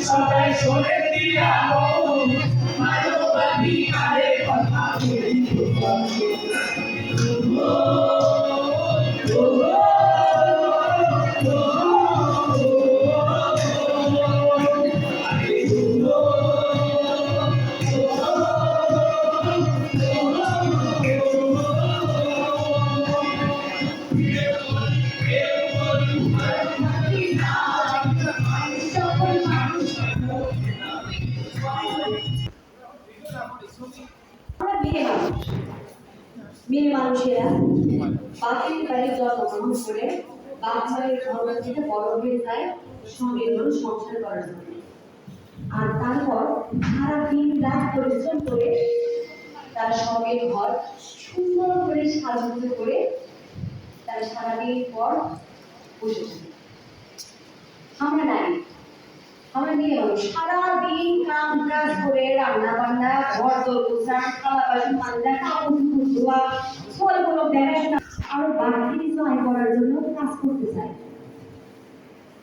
সবাই শোনে দিয়া মানবাধিকারে কথা বলি মেয়ে মানুষেরা বাপের বাড়ি জন্মগ্রহণ করে বাপ মায়ের ঘর থেকে বড় হয়ে যায় সঙ্গে সংসার করার জন্য। আর তারপর সারাদিন রাত পরিশ্রম করে তার সঙ্গে ঘর সুন্দর করে সাজুগুজু করে তার সারাদিন পর বসে থাকে। আমরা নারী, আমরা মেয়ে মানুষ সারাদিন কাম কাজ করে রান্না বান্না, ঘর দোর গোছানো, থালা বাসন মাজা, কাপড় ধোয়া, ছোটগুলো দেখাশোনা আরো বাড়তি কিছু আয় করার জন্য কাজ করতে চাই।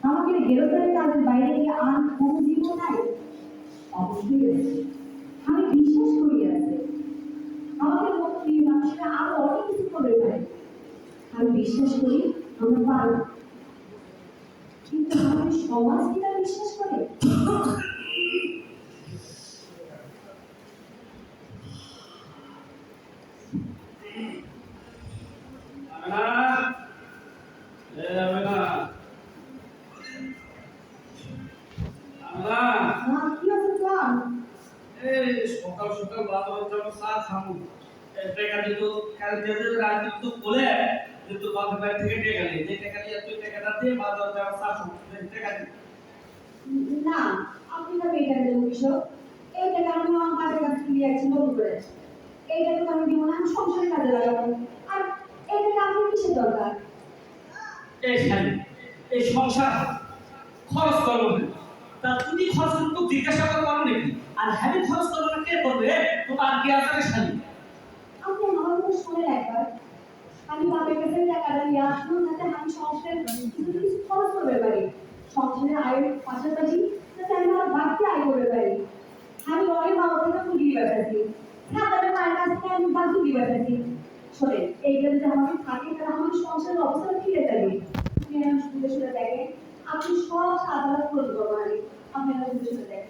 আমাকে গেরস্তারি কাজের বাইরে গিয়ে আর কোনো জীবন নাই? অবশ্যই আছে। আমি বিশ্বাস করি আছে। আমাদের মতো মেয়ে মানুষেরা আরো অনেক কিছু করতে পারে। আমি বিশ্বাস করি আমরা পারব, কিন্তু আমাদের সমাজ কি তা বিশ্বাস করে? সকাল সকাল বাজার যাব চা খাবো টাকা দিত কাল যেতে রাত দিত বলে কিন্তু বাজার বাড়ি থেকে টাকা নেই, যে টাকা দিয়ে তুই টাকাটা দিয়ে বাজার যাব চা খাবো টাকা দি না। আপনি না এটা দেন বিষয় এই টাকা আমি আমার বাবার কাছে নিয়ে আসছি বন্ধ করে। এই টাকা আমি দিব না, সংসারে কাজে লাগাবো। আর এই টাকা আপনার কিসের দরকার? এই শালি এই সংসার খরচ করবো তা তুমি খরচ তো জিজ্ঞাসা করো নাকি? আর হ্যাভি খরচ করবো না কে করবে? তোমার কি আছে শালি? আপনি আমার কথা শুনে একবার। আমি বাবার কাছে টাকাটা নিয়ে আসবো যাতে আমি সংসারে কিছু কিছু খরচ করতে পারি, সংসারের আয়ের পাশাপাশি যাতে আমি আমার বাড়তি আয় করতে পারি। আমি অনেক বাবা থেকে ফুটিয়ে বেড়াচ্ছি, সাধারণ মায়ের কাছ থেকে আমি বাকি দিয়ে বেড়াচ্ছি। শোনেন, এইটা যদি আমাকে থাকে তাহলে আমাদের সংসারের অবস্থা ফিরে যাবে। আপনি আমার শুনে শুনে দেখেন, আপনি সব সাধারণ করতে পারেন। আপনি আমার শুনে শুনে দেখেন।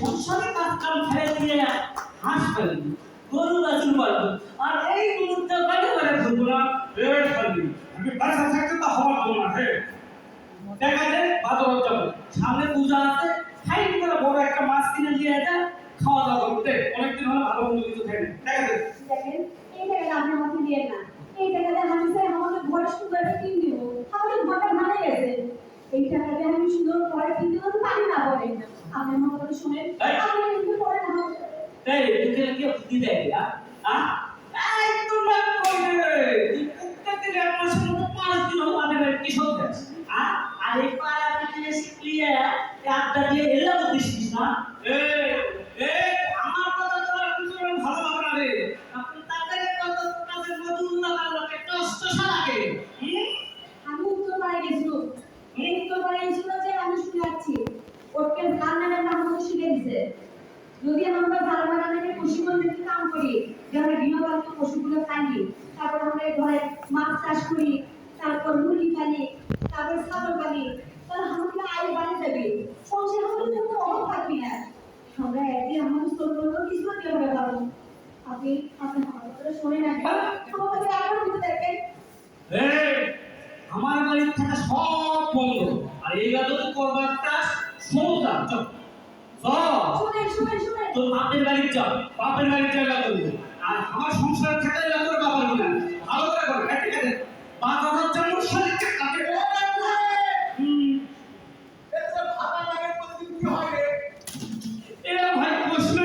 সংসারে কাজ কাম ফেলে দিয়ে হাঁস ফেলেন, গরু বাছুর পালন, আর এই মুহূর্তে বাইরে করে ঘুরবো না। আমি বাসা থাকতে তো হওয়া দেবো না। হে দেখা যায় বাজার যাবো, সামনে পূজা আছে, ফাইন করে বড় একটা মাছ কিনে নিয়ে এটা খাওয়া দাওয়া করতে অনেকদিন হলো ভালো মন্দ কিছু খাই না। দেখা যায় দেখেন, এই টাকাটা আপনি আমাকে দিয়ে না। এই টাকাটা আমি চাই আমাকে ঘর সুন্দর একটা কিনে দিব। আমাদের ঘরটা ভালো গেছে। এই টাকাটা আমি সুন্দর ঘরে কিনে দেবো, পানি না পড়ে। আপনি আমার কথা শুনেন, আপনি কিন্তু পরে না। এই তুই কি বুদ্ধি দেয় আ এই তোমরা কই রে? প্রত্যেকদিন এক মাসের মতো 5 দিন হলো আমাদের কি সত্যি আর এই পাড়া থেকে শিখলিয়ে একটা দিয়ে এলা বুঝছিস না? এই এই আমার কথা তো কিছু ভালো লাগে না রে। আপনি তাদের কত কাজের মজুর লাগার লোকে কষ্ট সারাকে আমি উত্তর পাড়ে গেছিলাম। এই উত্তর পাড়ে গেছিল যে আমি শুনে যাচ্ছি ওকে ধান নামের নাম শিখে দিছে। যদি আমরা ভালো বাগানে পশুগুলো থেকে কাম করি, যেমন গৃহপালিত পশুগুলো খাই, তারপর আমরা ঘরে মাছ চাষ করি, তারপর মুরগি পালি, তারপর ছাগল পালি, তাহলে আমাদের আয় বাড়ে যাবে, সংসার আমাদের কোনো অভাব থাকবে না। আমরা একদিন আমাদের ছোটগুলো কিছু দিয়ে হবে পাবো। আপনি আপনার আমার কথা শুনে না, আমাকে আবার দিতে দেখেন। আমার বাড়ির থেকে সব বন্ধ, আর এই গাছ করবার কাজ সমুদ্র। শুনেন শুনেন শুনেন, তোর বাপের বাড়ির চল, বাপের বাড়ির জায়গা করবি। আর আমার সংসার থাকলে তোর বাবার গুণা ভালো করে করবে, ঠিক আছে? বাবা হচ্ছে মুর্শিদের চাকাতে। এরা ভাই প্রশ্ন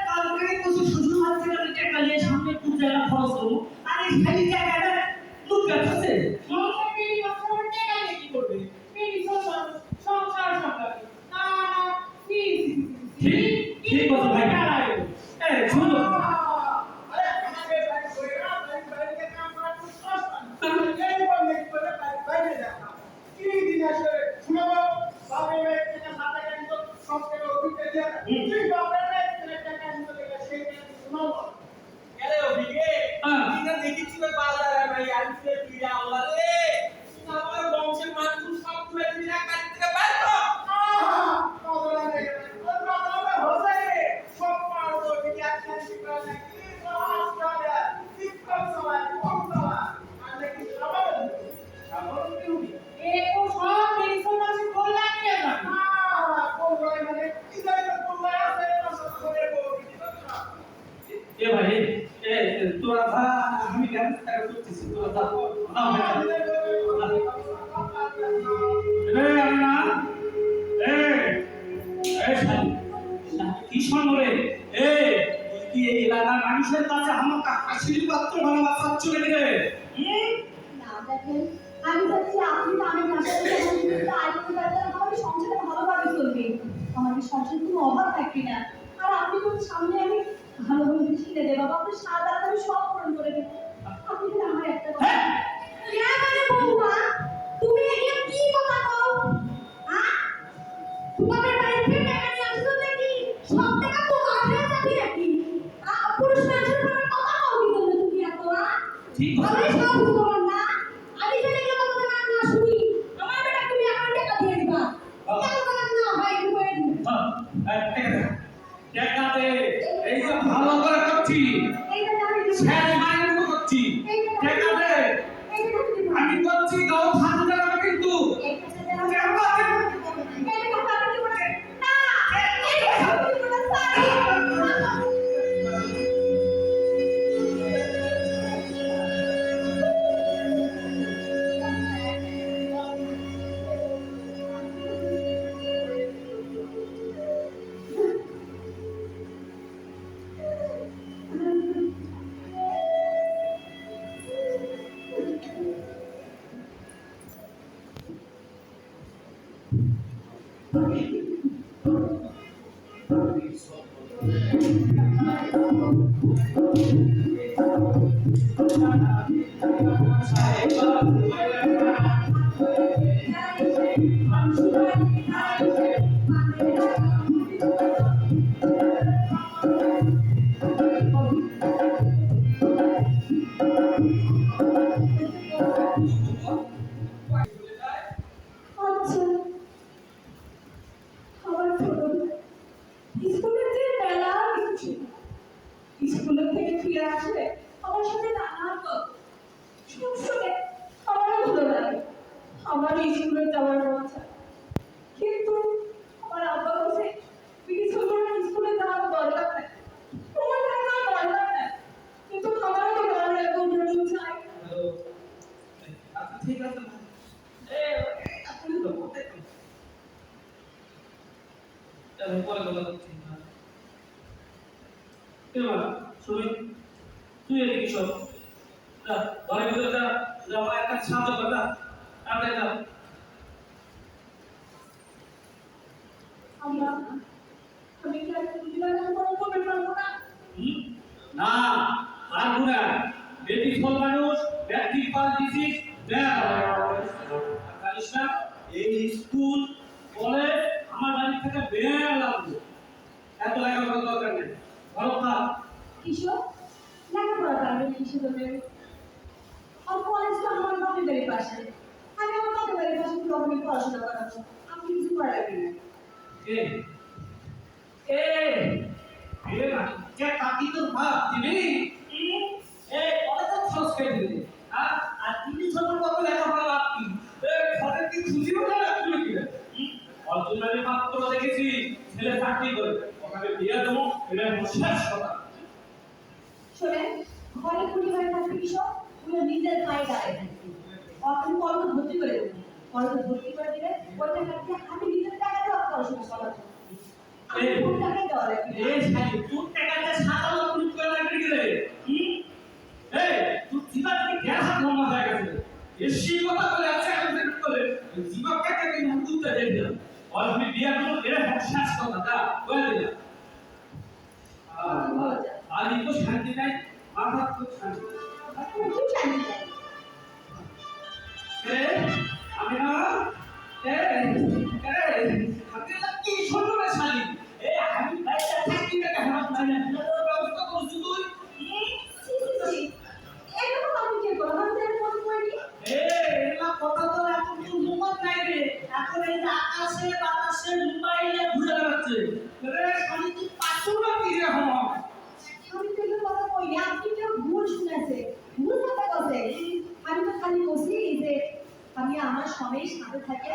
কালকে কিছু শ্বশুর বাড়ি থেকে আমি টাকা নিয়ে সামনে পূজা খরচ করবো, আর এই খালি টাকাটা লুট গেছে। ঠিক ঠিক কথা ভাই। শুনো এ ভাই তোরা ভা আমি ব্যবস্থা করতেছি, তোরা যা না এ এ শালি কি শোনরে এ কি এই এলাকার মানুষের কাছে আমাকে হাসির পাত্র বানাবার চাচ্ছ নাকি রে? না দেখেন, আমি চাচ্ছি আপনি তো আমি আইতে পারলে আমার সংসারটা ভালোভাবে চলবে, আমাদের সংসারে কোনো অভাব থাকবে না। আর আপনি তো সামনে আমি ভালোভাবে শিখে দেবো, আপনার সাদা আমি সব পূরণ করে দেবো। আপনি তো আমার একটা কথা ইয়া মানে বৌমা, তুমি এগুলো কি কথা কও? হ্যাঁ, তোমাদের বাড়িতে টাকা নিয়ে আসছো নাকি সব টাকা তো কাটে যাবে নাকি? পুরুষ মানুষের ব্যাপারে কথা কও কি বললে তুমি এত? ঠিক আমি সব তোমার না, আমি যদি কেউ কথা না শুনি আমার বেটা তুমি আমার টাকা দিয়ে দিবা, কেন কথা না হয় একটু করে দিন। টাকা দে, এই যে ভালো করে করছি, এইটা আমি দিব, শেষ মাইনে করছি, টাকা দে, আমি করছি গাও খাজু টাকা কিন্তু স্কুল থেকে ফিরে আসলে আমার সাথে নানা শুনে আমারও ভালো লাগে, আমার স্কুলে যাওয়ার কথা। কিন্তু আমার আব্বা বলছে স্কুলে যাওয়ার দরকার নেই, তোমার টাকা দরকার নেই, কিন্তু আমারও তো ভালো লাগে ওগুলো চাই। ঠিক আছে আপনি তো বলতে পরে কথা বলছি না শুনি তুই এদিকে সব যা ঘরের ভিতরে যা, আমার একটা সাহায্য কর না তাড়াতাড়ি যা। আমি কি আর দিবার কোনো করতে পারবো না? না পারবো না, বেটি ফল মানুষ ব্যক্তি পাল দিছিস জানিস না এই স্কুল কলেজ আমার বাড়ি থেকে বের লাগবে, এত লেখাপড়ার দরকার নেই। ভালো থাক কিশোর লেখাপড়া পারবে না কিশোর আর কলেজ তো আমার বাপের বাড়ির পাশে, আমি আমার বাপের বাড়ির পাশে আমি পড়াশোনা করাবো, আপনি কিছু করাবেন না। এ এ এ না কে কাকি তোর বাপ দিবি এ কলেজ খরচ করে দিবি আর তুমি ছোট কত লেখাপড়া লাভ কি এ ঘরে কি খুঁজিও না তুই কি অর্জুনের পাত্র দেখেছি ছেলে চাকরি করে ওখানে বিয়ে শেষ কথা। শোনেন, ঘরে পরিবারে থাকবে কিসব পুরো নিজের পায়ে দাঁড়ায় থাকবে। অখন কত ভর্তি করে দেবো, কত ভর্তি করে দিলে ওই টাকা আমি নিজের টাকা দেওয়া পড়াশোনা করাবো। আমি কোন টাকায় দেওয়া লাগবে? শালি তোর টাকাতে 7 লক্ষ করে লাগবে কি রে? তুই জীবা থেকে 1.5 লম্বা হয়ে গেছে। বেশি কথা বলে আছে এখন থেকে করে জীবা কেটে কিন্তু দুধটা দিয়ে দিলাম। আর আমি বিয়া করব এর শেষ কথা দা বলে দিলাম। আমি তো শান্তি নাই, মাথা তো শান্তি। কি শান্তি নাই? আমি না আপনি কি শুনলো না শালি? আমি বাইরে থাকি না কেন আপনার ব্যবস্থা করছি তুই? এরকম আমি কি করবো? আমি তো এরকম করিনি। এলা কথা তো এখন তো মুমত নাই রে। এখন এই যে আকাশে বাতাসে মোবাইলে ঘুরে বেড়াচ্ছে। শালি তুই পাচ্ছো না কি রে হম? আমি তো এগুলো কথা কইনি, আপনি কেউ ভুল শুনেছে, ভুল কথা বলছে। আমি তো খালি বলছি যে আমি আমার স্বামীর সাথে থাকে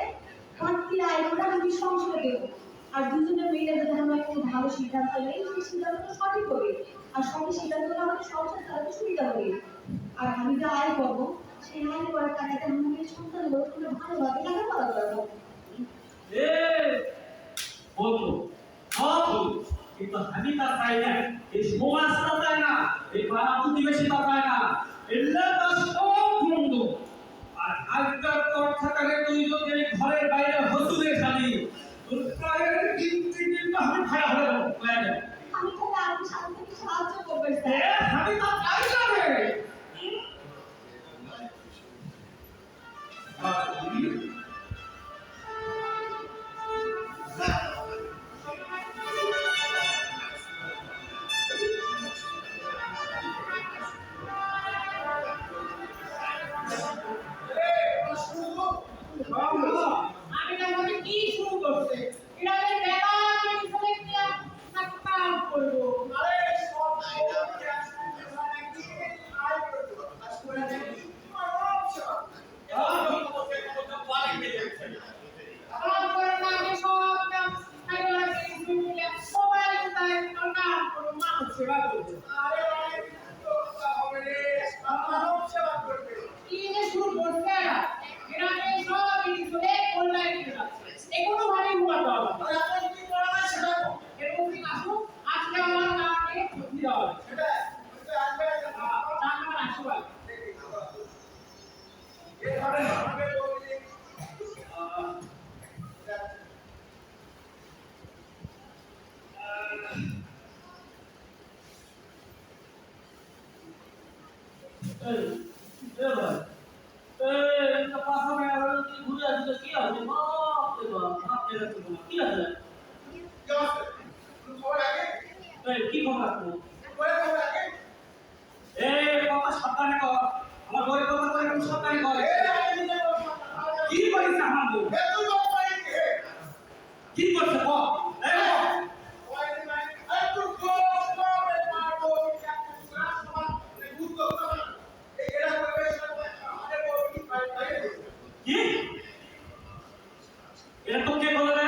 বাড়তি আয়টা আমি সংসারে দেবো। আর দুজনে মিলে যদি আমরা কোনো ভালো সিদ্ধান্ত নেই সেই সিদ্ধান্ত সঠিক হবে। আর সঠিক সিদ্ধান্ত আমাদের সংসার চালাতে সুবিধা হবে। আর আমি যে আয় করবো সেই আয় করার টাকাটা আমি নিজের সন্তানগুলো কোনো ভালোভাবে লেখাপড়া করবো। বলতো বলতো কিন্তু আমি তা চাই না, এই সমাজটা চাই না, এই পাড়া প্রতিবেশীটা চাই না, এলাকা সব বন্ধ। আর আজকাল তোর থাকারে তুই যদি এই ঘরের বাইরে হসুরে খালি তোর পায়ের কিন্তু আমি খায়া হয়ে যাবো। আমি তাহলে আপনি সাথে থেকে সাহায্য করবেন আমি তা চাই না রে। আমি না বলে কি শুরু করছে এটা আমি বেলা আমি ফলে কি কাজ করব আরে সব আইনা ক্যাশ মানে কি আই করব আসলে দেখি আচ্ছা আমার করে না আমি সব কাজ আইনা কি মিলে মোবাইল তাই কাম করব মানুষ সেবা করব আরে ভাই তো হবে রে মানব সেবা করবে কি যে শুরু করছে এরা এই সব কিছু অনলাইন এগুলো ভালো হুয়া তো আর আপনি কি করা না সেটা এরকম কি আসো আজকে আমার কাছে বুদ্ধি দাও সেটা আসবে না আসবে এই ধরে আমাকে বলি কি খবর পরে খবর আগে কথা সাবধানে কর, আমার ঘরে কথা বলে আমি সাবধানে কর। কি করিস আমার বউ? কি করছে বল? কি এটা তো কে বলে রে?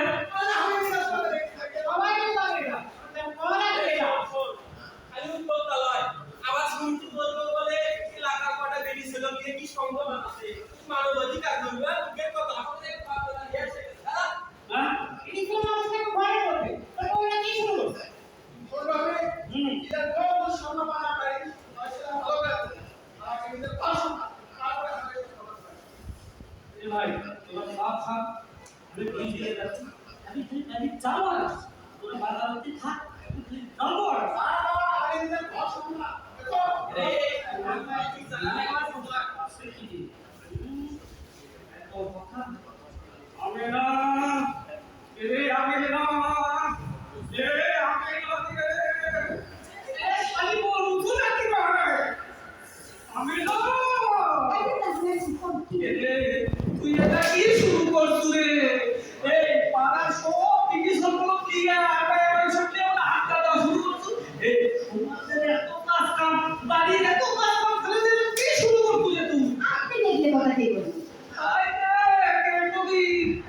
ভাই তোমার বাপ থাক, আমি বই দিয়ে যাচ্ছি, আমি যাবো না, তোর বাজারে থাক, তুই যাবো না। আমি না রে, আমি না রে, আমি না রে, খালি বলছো নাকি ভাই? আমি না তুই এটা কি শুরু করছিস রে? এই পাড়া সব ডিভিশন গুলো ক্লিয়ার আগে সব নিয়ে আমরা হাতটা দেওয়া শুরু করছিস। এই সমাজের এত কাজ কাম, বাড়ির এত কাজ কাম ফেলে দিলে কি শুরু করছিস তুই? আপনি দেখলে কথা কে বলবেন? আরে কে কবি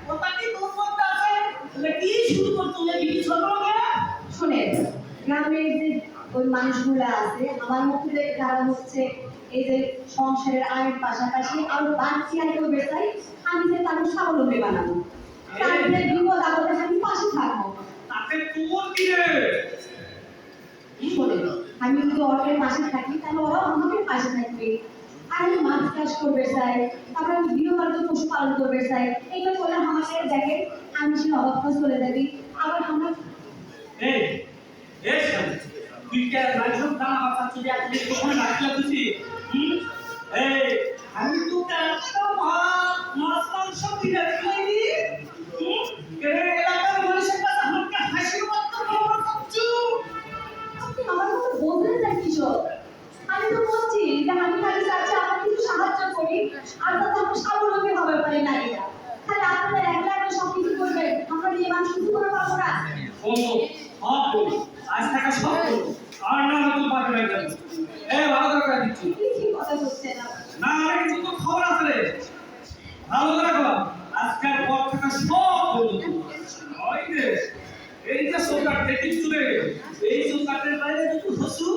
কথা কি তোর মধ্যে আছে? তাহলে কি শুরু করছিস এই ডিভিশন গুলো? শোনেন, গ্রামের যে ওই মানুষগুলো আছে আমার মুখে দেখে তারা হচ্ছে এই যে সংসারের আয়ের পাশাপাশি আরো বাড়তি আয় করবে চাই আমি যে তাদের স্বাবলম্বী বানাবো তাদের বিপদ আপদে আমি পাশে থাকবো তাতে তোর কি রে? শোনে আমি যদি ওদের পাশে থাকি তাহলে ওরাও আমাকে পাশে থাকবে আর আমি মাছ চাষ করবে চাই তারপরে আমি গৃহপালিত পশু পালন করবে চাই এইগুলো করলে আমাকে দেখে আমি সে অবস্থা চলে যাবি আবার আমার এই এই শালি, তুই কে লাইসেন্স দাম কথা চলে আসলি কখন রাখলা তুই? এই আমি তো একটা মাছ মাংস দিলে খাইনি। কে এলাকার মানুষের কাছে আমাকে হাসির পাত্র বাবা সচ্চু। আপনি আমার কথা বলবেন না কিশোর আমি তো বলছি যে আমি খালি চাচ্ছি আমার কিছু সাহায্য করি আর তাতে আমরা স্বাবলম্বী হবে পারি নারীরা খালি আপনারা একলা একলা সব কিছু করবেন আমরা নিয়ে মানুষ কিছু করে পাবো না শোনো, সব বলি, আজ থেকে সব বলো। আর না হলে তুই বাড়ি বাইরে যাবি। এই ভালো করে করে দিচ্ছি। কি কথা হচ্ছে না না আরে কিছু তো খবর আছে রে। ভালো করে কর। আজকের পর থেকে সব বলবো। ওই রে, এই যে সরকার দেখি চলে এই সরকারের বাইরে যদি হসু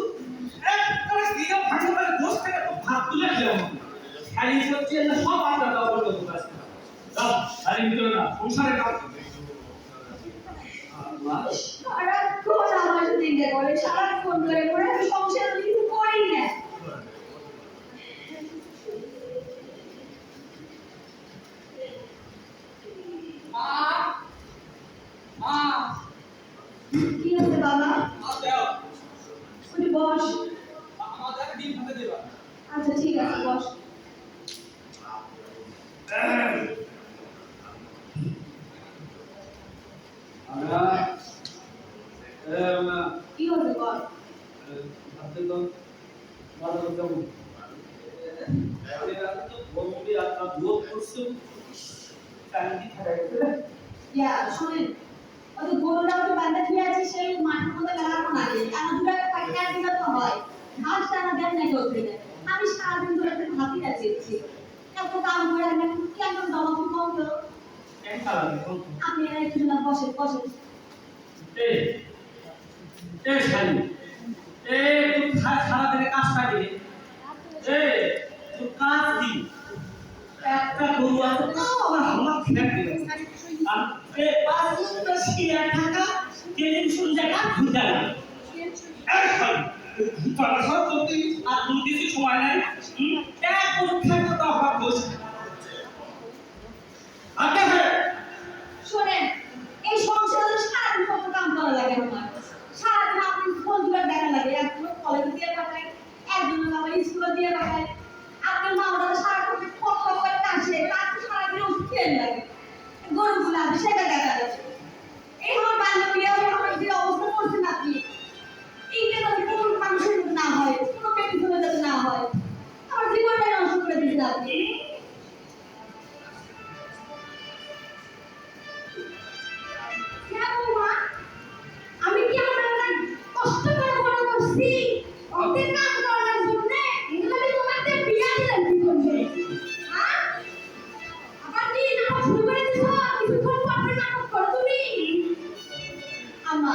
একটা গিয়ে ভাঙা করে দোষ থেকে তো ভাত তুলে দেব খালি হচ্ছে না সব আমরা দাও করতে পারছি দাও আরে ভিতরে না সংসারে কাজ আল্লাহ সারাক্ষণ আমার সাথে ইয়ে করে সারাক্ষণ করে করে আমি সংসারে কিছু করি না মা মা কি হচ্ছে বাবা দাও তুই বস আমাদের ডিম ভাতে দেবা আচ্ছা ঠিক আছে বস কি হচ্ছে বল ইয়া শুনেন ওই যে গরুটা তো বান্ধা দিয়ে আছে সেই মাঠের মধ্যে লাগানো না আমার দুটো পাখি আর দিলে তো হয় ঘাস টানা দেন না কেউ দিলে আমি সারাদিন ধরে একটা হাতি কাটিয়েছি এত কাম করে আমি কেন দমা কি কম তো আপনি এরা একটু না বসে বসে সারাদিনে কাজ থাকে কাজ দি একটা গরু আছে তাও আমার হামলা খিদা দিবে আর এই পাঁচটা শিয়া টাকা কেদিন শুন জায়গা ঘুরতে না তারা সব করতে আর দু দিন সময় নাই এক পরীক্ষা করতে অভাব বসে আগে শোনেন এই সংসারে সারাদিন কত কাম করা লাগে আমার সারাদিন আপনি ফোন দিয়ে দেখা লাগে একজন কলেজে দিয়ে পাঠায় একজন আবার স্কুলে দিয়ে পাঠায় আপনার মা ওরা সারাক্ষণ কত করে কাছে তার সারাদিন ওষুধ খেয়ে লাগে গরুগুলো আছে সেটা দেখা যাচ্ছে এই আমার বান্ধবী আমার যে অবস্থা করছেন আপনি এইটা যদি কোনো মানুষের না হয় কোনো ব্যক্তি যাতে না হয় আমার জীবনটাই নষ্ট করে দিয়েছেন আপনি আমি কি আমার কষ্ট করে বড় করছি ওদের কাজ করার জন্য এগুলো তোমাদের বিয়া দিলেন কি করবে হ্যাঁ আবার কি না শুরু করে দিছো কিছুক্ষণ পর নাটক করো তুমি আমা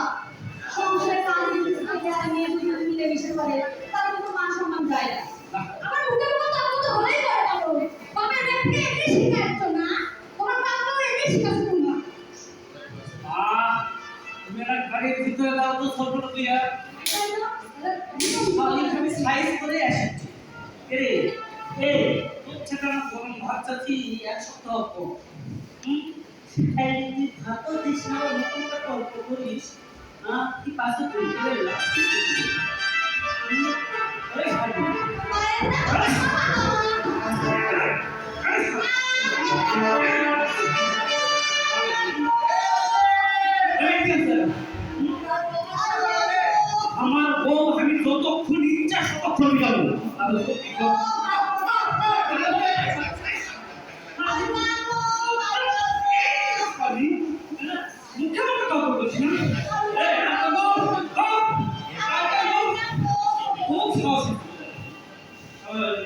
সংসারে কাজ দিতে আর মেয়ে দুজন মিলে মিশে করে তাহলে তো মান সম্মান যায় না আমার মুখের কথা তো হলেই করে বলো বাবা দেখতে এটাই শিখাচ্ছ না তোমার বাবাও এটাই শিখাচ্ছ না मेरा गाड़ी ভিতরে দাও তো ছোট দিয়া আমি খালি সাইজ করে আসি এরে এই ছেটা না গরম ভাত চাচ্ছি এক সপ্তাহ পর এই কি ভাত দিস না নতুন একটা অল্প করিস কি পাশে তুই গেলে লাগছে আরে আমার বউ আমি যতক্ষণ ইচ্ছা ততক্ষণ যাবো মুখে মুখে কথা বলছি না খুব সহজ আল্লাহ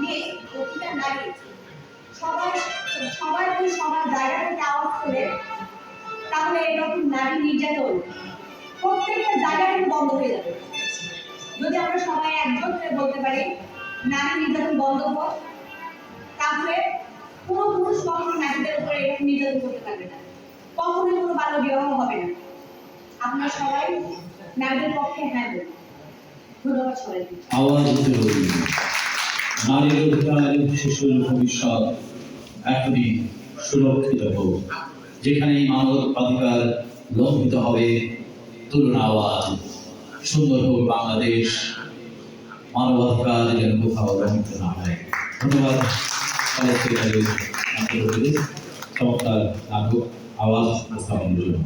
মেয়ে প্রতিটা নারী সবাই সবাই যদি সবার জায়গা থেকে আওয়াজ করে, তাহলে এরকম নারী নির্যাতন প্রত্যেকটা জায়গা থেকে বন্ধ হয়ে যাবে। যদি আমরা সবাই একজন হয়ে বলতে পারি নারী নির্যাতন বন্ধ হোক, তাহলে কোনো পুরুষ কখনো নারীদের উপরে এরকম নির্যাতন করতে পারবে না, কখনোই কোনো বাল্য বিবাহ হবে না। আপনারা সবাই নারীদের পক্ষে হ্যাঁ বলুন। ধন্যবাদ সবাইকে। আওয়াজ উঠে বলি, নারীর অধিকার শিশুর ভবিষ্যৎ এখনই সুরক্ষিত হোক। যেখানে মানবাধিকার লঙ্ঘিত হবে, তুলুন আওয়াজ। সুন্দর হোক বাংলাদেশ, মানবাধিকার যেন কোথাও লঙ্ঘিত না হয়। ধন্যবাদ চমৎকার নাটক আওয়াজ উপস্থাপনের জন্য।